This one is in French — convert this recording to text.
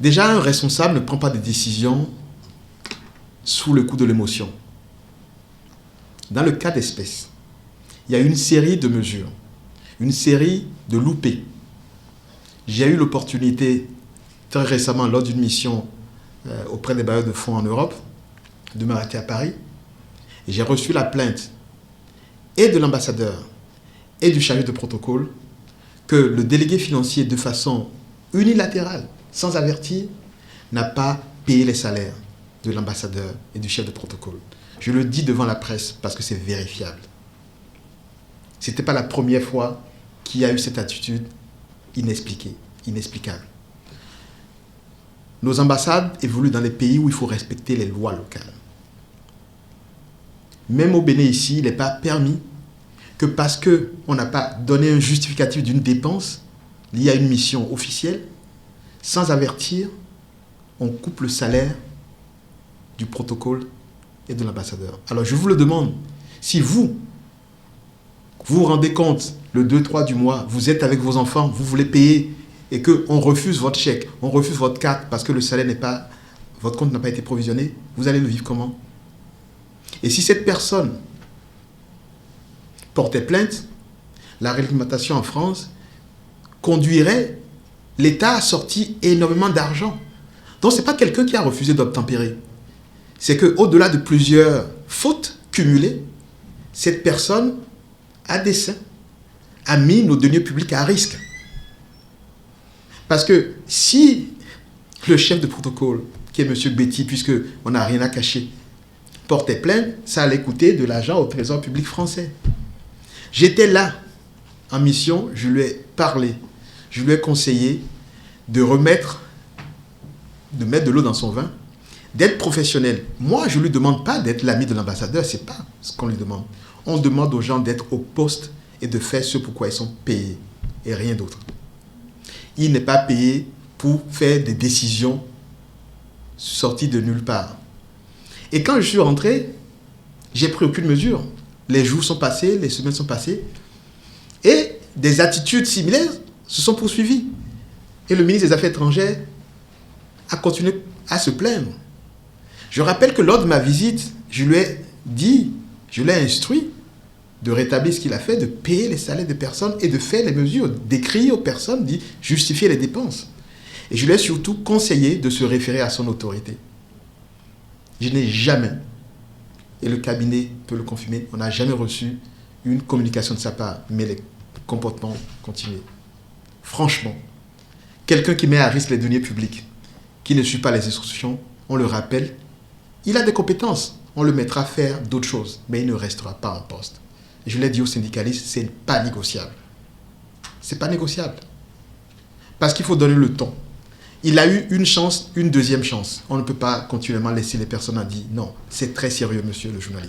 Déjà, un responsable ne prend pas de décision sous le coup de l'émotion. Dans le cas d'espèce, il y a une série de mesures, une série de loupés. J'ai eu l'opportunité, très récemment, lors d'une mission auprès des bailleurs de fonds en Europe, de m'arrêter à Paris. Et j'ai reçu la plainte et de l'ambassadeur et du chargé de protocole que le délégué financier, de façon unilatérale, sans avertir, n'a pas payé les salaires de l'ambassadeur et du chef de protocole. Je le dis devant la presse parce que c'est vérifiable. Ce n'était pas la première fois qu'il y a eu cette attitude inexpliquée, inexplicable. Nos ambassades évoluent dans les pays où il faut respecter les lois locales. Même au Bénin ici, il n'est pas permis que parce qu'on n'a pas donné un justificatif d'une dépense liée à une mission officielle, sans avertir, on coupe le salaire du protocole et de l'ambassadeur. Alors je vous le demande, si vous vous rendez compte, le 2-3 du mois, vous êtes avec vos enfants, vous voulez payer et qu'on refuse votre chèque, on refuse votre carte parce que le salaire n'est pas, votre compte n'a pas été provisionné, vous allez le vivre comment? Et si cette personne portait plainte, la réglementation en France conduirait l'État à sortir énormément d'argent. Donc ce n'est pas quelqu'un qui a refusé d'obtempérer. C'est qu'au-delà de plusieurs fautes cumulées, cette personne, à dessein, a mis nos deniers publics à risque. Parce que si le chef de protocole, qui est M. Betty, puisqu'on n'a rien à cacher, portait plainte, ça allait coûter de l'argent au Trésor public français. J'étais là, en mission, je lui ai parlé, je lui ai conseillé de mettre de l'eau dans son vin, d'être professionnel. Moi, je ne lui demande pas d'être l'ami de l'ambassadeur, ce n'est pas ce qu'on lui demande. On demande aux gens d'être au poste et de faire ce pourquoi ils sont payés, et rien d'autre. Il n'est pas payé pour faire des décisions sorties de nulle part. Et quand je suis rentré, j'ai pris aucune mesure. Les jours sont passés, les semaines sont passées, et des attitudes similaires se sont poursuivies. Et le ministre des Affaires étrangères a continué à se plaindre. Je rappelle que lors de ma visite, je lui ai dit, je l'ai instruit de rétablir ce qu'il a fait, de payer les salaires des personnes et de faire les mesures, d'écrire aux personnes, de justifier les dépenses. Et je lui ai surtout conseillé de se référer à son autorité. Je n'ai jamais, et le cabinet peut le confirmer, on n'a jamais reçu une communication de sa part, mais les comportements continuaient. Franchement, quelqu'un qui met à risque les deniers publics, qui ne suit pas les instructions, on le rappelle, il a des compétences, on le mettra à faire d'autres choses, mais il ne restera pas en poste. Je l'ai dit aux syndicalistes, ce n'est pas négociable. Ce n'est pas négociable. Parce qu'il faut donner le ton. Il a eu une chance, une deuxième chance. On ne peut pas continuellement laisser les personnes à dire non, c'est très sérieux, monsieur le journaliste.